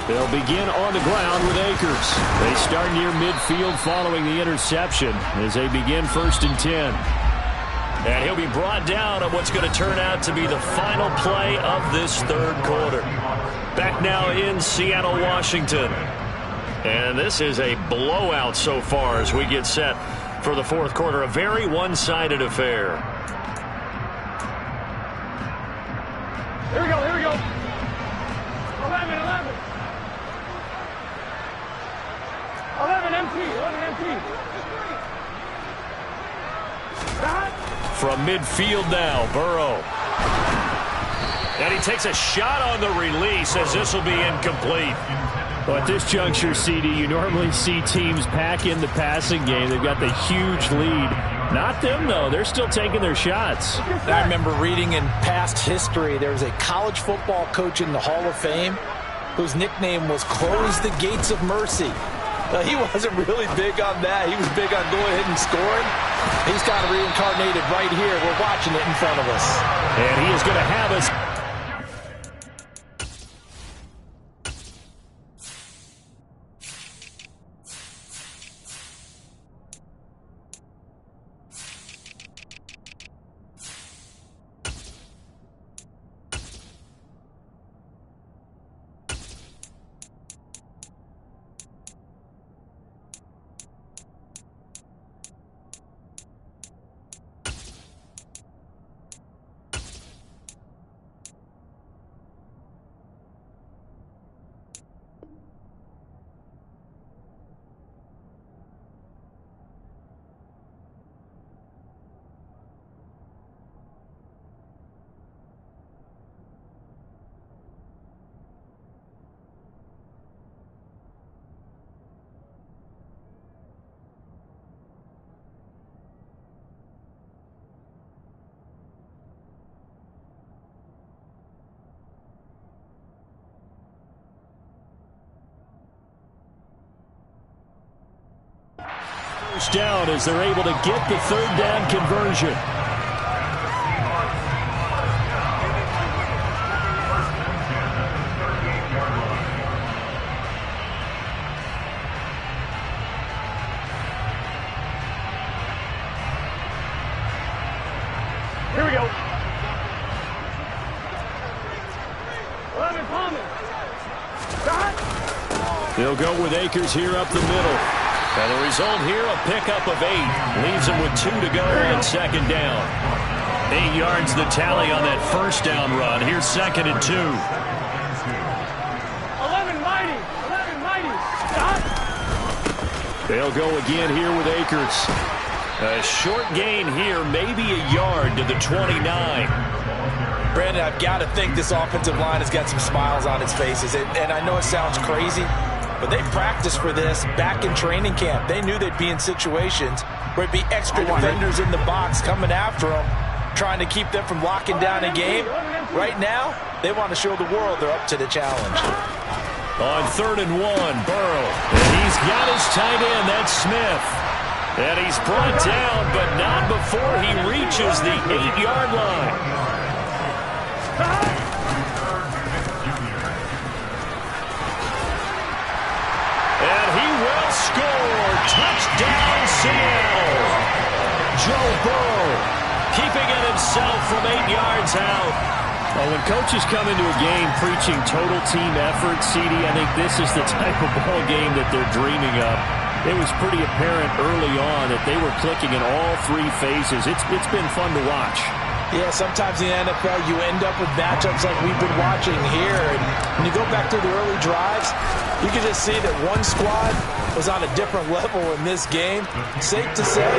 A: They'll begin on the ground with Akers. They start near midfield following the interception as they begin 1st and 10. And he'll be brought down on what's going to turn out to be the final play of this 3rd quarter. Back now in Seattle, Washington. And this is a blowout so far as we get set for the 4th quarter. A very one-sided affair.
B: Here we go, here we go. 11 empty.
A: From midfield now, Burrow. And he takes a shot on the release as this will be incomplete. Well, at this juncture, CD, you normally see teams pack in the passing game. They've got the huge lead. Not them, though. They're still taking their shots.
C: I remember reading in past history, there was a college football coach in the Hall of Fame whose nickname was Close the Gates of Mercy. He wasn't really big on that. He was big on going ahead and scoring. He's kind of reincarnated right here. We're watching it in front of us.
A: And he is going to have us. Down as they're able to get the 3rd down conversion.
B: Here we go. 11 Palmer.
A: They'll go with Akers here up the middle. And the result here, a pickup of 8. Leaves them with 2 to go on 2nd down. 8 yards the tally on that 1st down run. Here's 2nd and 2.
B: 11 mighty. Stop.
A: They'll go again here with Akers. A short gain here, maybe a yard to the 29.
C: Brandon, I've got to think this offensive line has got some smiles on its faces. And I know it sounds crazy, but they practiced for this back in training camp. They knew they'd be in situations where it'd be extra defenders in the box coming after them, trying to keep them from locking down a game. Right now, they want to show the world they're up to the challenge.
A: On 3rd and 1, Burrow. And he's got his tight end, that's Smith. And he's brought down, but not before he reaches the 8-yard line. And he will score. Touchdown, Seattle. Joe Burrow keeping it himself from 8 yards out. Well, when coaches come into a game preaching total team effort, CD, I think this is the type of ball game that they're dreaming of. It was pretty apparent early on that they were clicking in all 3 phases. It's been fun to watch.
C: Yeah, sometimes in the NFL you end up with matchups like we've been watching here. And when you go back to the early drives, you can just see that one squad was on a different level in this game. Safe to say,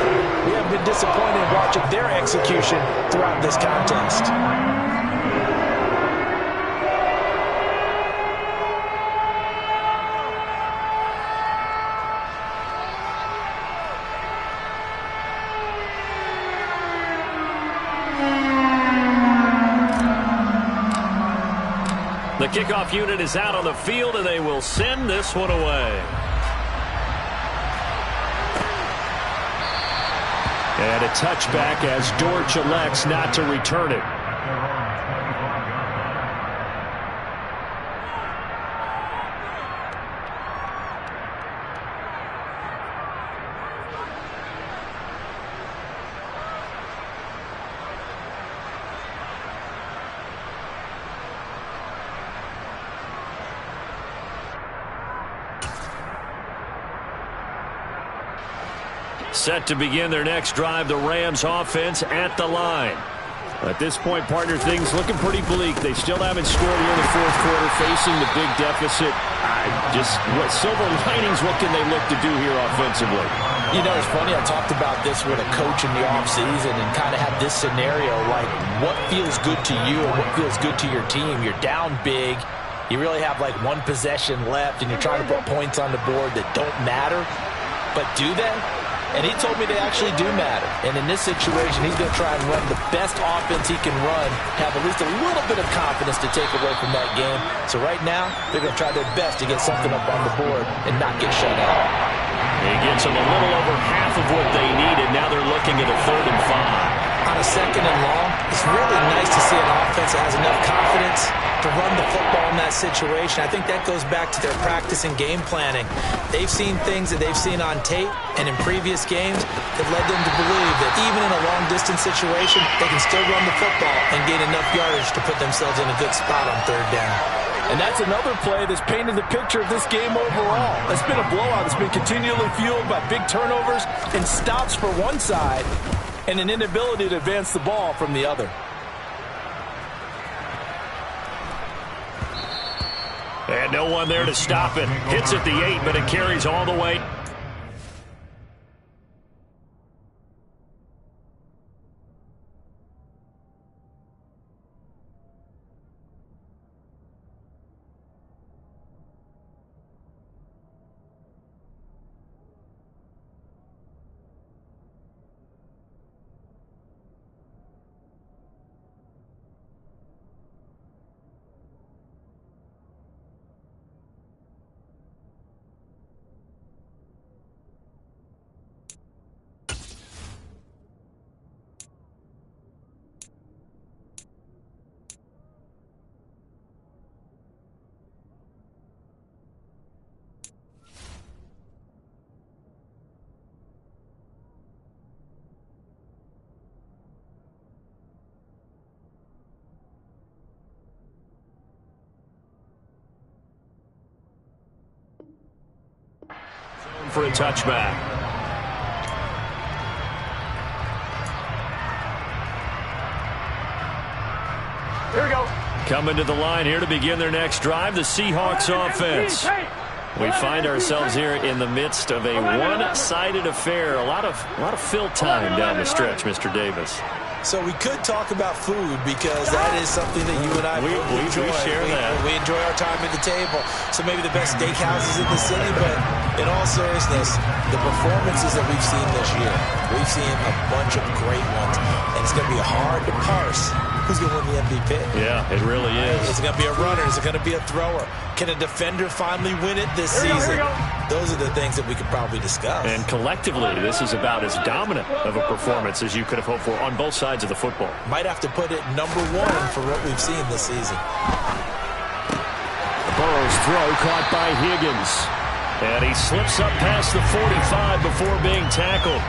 C: we haven't been disappointed in watching their execution throughout this contest.
A: The kickoff unit is out on the field, and they will send this one away. And a touchback as Dortch elects not to return it. Set to begin their next drive, the Rams offense at the line. At this point, partner, things looking pretty bleak. They still haven't scored here in the fourth quarter, facing the big deficit. What silver linings, what can they look to do here offensively?
C: You know, it's funny, I talked about this with a coach in the offseason and kind of had this scenario, like what feels good to you or what feels good to your team. You're down big. You really have like one possession left, and you're trying to put points on the board that don't matter. But do they? And he told me they actually do matter. And in this situation, he's going to try and run the best offense he can run, have at least a little bit of confidence to take away from that game. So right now, they're going to try their best to get something up on the board and not get shut out.
A: He gets them a little over half of what they needed. Now they're looking at a 3rd and 5.
C: On a 2nd and long, it's really nice to see an offense that has enough confidence to run the football in that situation. I think that goes back to their practice and game planning. They've seen things that they've seen on tape and in previous games that led them to believe that even in a long-distance situation, they can still run the football and gain enough yardage to put themselves in a good spot on 3rd down.
B: And that's another play that's painted the picture of this game overall. It's been a blowout. It's been continually fueled by big turnovers and stops for one side and an inability to advance the ball from the other.
A: And no one there to stop it. Hits at the 8, but it carries all the way. For a touchback.
B: Here we go.
A: Coming to the line here to begin their next drive, the Seahawks offense. We find ourselves here in the midst of a one-sided affair. A lot of fill time down the stretch, Mr. Davis.
C: So we could talk about food because that is something that you and I enjoy.
A: We share that.
C: We enjoy our time at the table. So maybe the best steakhouses in the city, but in all seriousness, the performances that we've seen this year, we've seen a bunch of great ones, and it's going to be hard to parse who's going to win the MVP.
A: Yeah, it really is.
C: Is it going to be a runner? Is it going to be a thrower? Can a defender finally win it this season? Those are the things that we could probably discuss.
A: And collectively, this is about as dominant of a performance as you could have hoped for on both sides of the football.
C: Might have to put it #1 for what we've seen this season.
A: Burrow's throw caught by Higgins. And he slips up past the 45 before being tackled.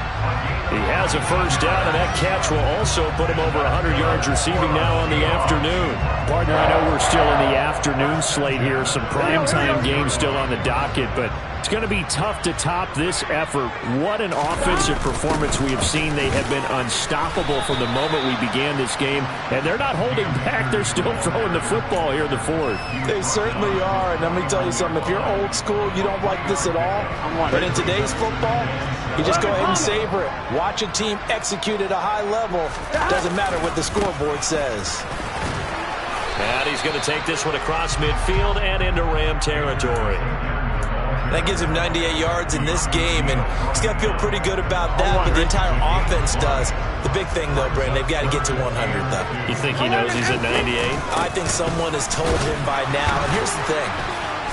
A: He has a 1st down, and that catch will also put him over 100 yards receiving now on the afternoon.
D: Partner, I know we're still in the afternoon slate here. Some primetime games still on the docket, but it's going to be tough to top this effort. What an offensive performance we have seen. They have been unstoppable from the moment we began this game, and they're not holding back. They're still throwing the football here in the fourth.
B: They certainly are, and let me tell you something. If you're old school, you don't like this at all. But in today's football, you just go ahead and savor it. Watch a team execute at a high level. Doesn't matter what the scoreboard says.
A: And he's going to take this one across midfield and into Ram territory.
C: That gives him 98 yards in this game, and he's got to feel pretty good about that, but the entire offense does. The big thing, though, Brandon, they've got to get to 100, though.
A: You think he knows he's at 98?
C: I think someone has told him by now. And here's the thing.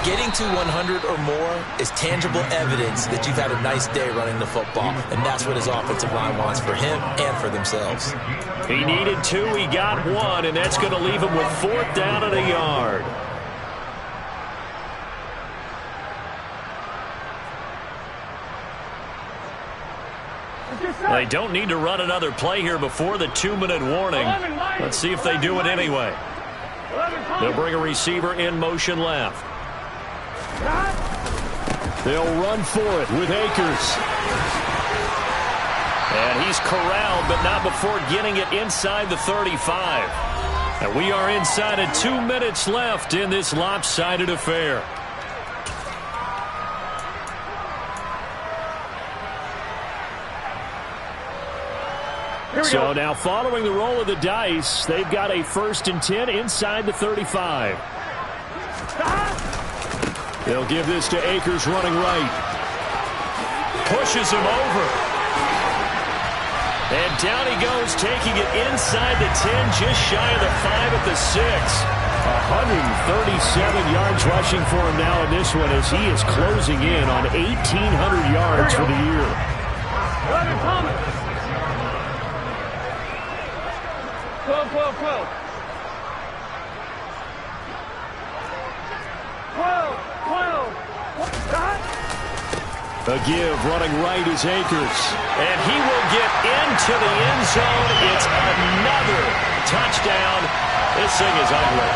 C: Getting to 100 or more is tangible evidence that you've had a nice day running the football, and that's what his offensive line wants for him and for themselves.
A: He needed 2, he got 1, and that's going to leave him with 4th down and a yard. They don't need to run another play here before the 2-minute warning. Let's see if they do it anyway. They'll bring a receiver in motion left. They'll run for it with Akers. And he's corralled, but not before getting it inside the 35. And we are inside of 2 minutes left in this lopsided affair. So now following the roll of the dice, they've got a 1st and 10 inside the 35. They'll give this to Akers running right. Pushes him over. And down he goes, taking it inside the 10, just shy of the 5 at the 6. 137 yards rushing for him now in this one as he is closing in on 1,800 yards for the year. A give running right is Akers. And he will get into the end zone. It's another touchdown. This thing is ugly.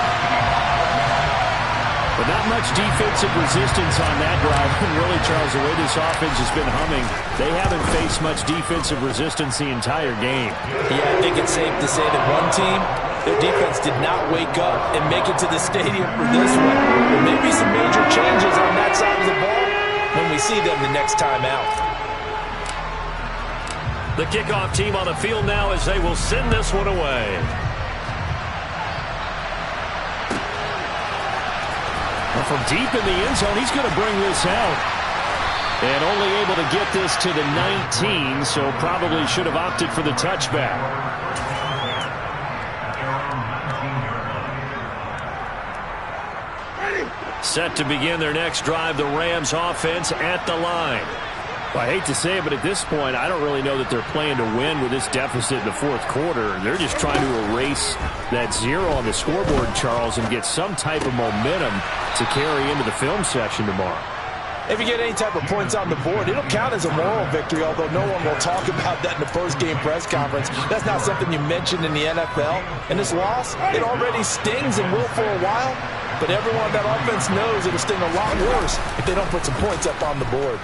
A: But not much defensive resistance on that drive. And really, Charles, the way this offense has been humming, they haven't faced much defensive resistance the entire game.
B: Yeah, I think it's safe to say that one team, their defense did not wake up and make it to the stadium for this one. There may be some major changes on that side of the ball when we see them the next time out.
A: The kickoff team on the field now as they will send this one away. Well, from deep in the end zone, he's going to bring this out. And only able to get this to the 19, so probably should have opted for the touchback. Set to begin their next drive, the Rams offense at the line. Well, I hate to say it, but at this point, I don't really know that they're playing to win with this deficit in the fourth quarter. They're just trying to erase that 0 on the scoreboard, Charles, and get some type of momentum to carry into the film session tomorrow.
B: If you get any type of points on the board, it'll count as a moral victory, although no one will talk about that in the post-game press conference. That's not something you mentioned in the NFL. And this loss, it already stings and will for a while. But everyone on that offense knows it'll sting a lot worse if they don't put some points up on the board.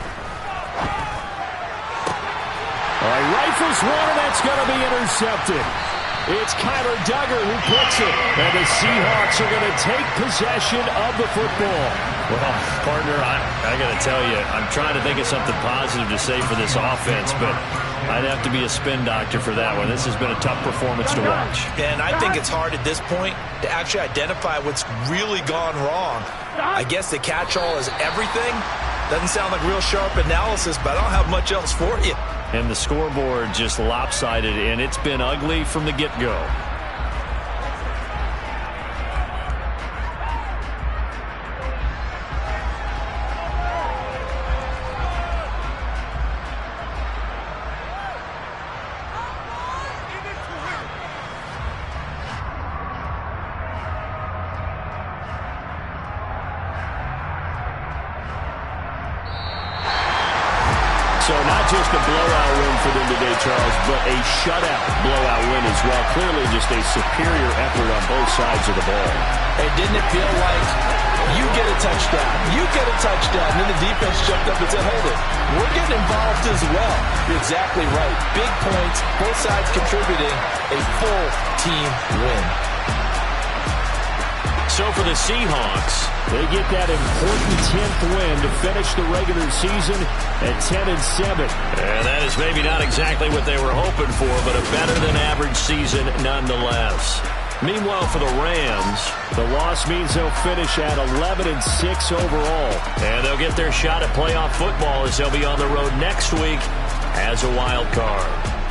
A: All right, rifles one, and that's going to be intercepted. It's Kyler Duggar who puts it. And the Seahawks are going to take possession of the football. Well, partner, I got to tell you, I'm trying to think of something positive to say for this offense, but I'd have to be a spin doctor for that one. This has been a tough performance to watch.
C: And I think it's hard at this point to actually identify what's really gone wrong. I guess the catch-all is everything. Doesn't sound like real sharp analysis, but I don't have much else for you.
A: And the scoreboard just lopsided, and it's been ugly from the get-go. So So not just a blowout win for them today, Charles, but a shutout blowout win as well. Clearly just a superior effort on both sides of the ball.
B: Hey, didn't it feel like you get a touchdown, and then the defense jumped up and said, hold it, we're getting involved as well. You're exactly right. Big points, both sides contributing, a full team win.
A: So for the Seahawks, they get that important 10th win to finish the regular season at 10-7. And that is maybe not exactly what they were hoping for, but a better than average season nonetheless. Meanwhile, for the Rams, the loss means they'll finish at 11-6 overall. And they'll get their shot at playoff football as they'll be on the road next week as a wild card.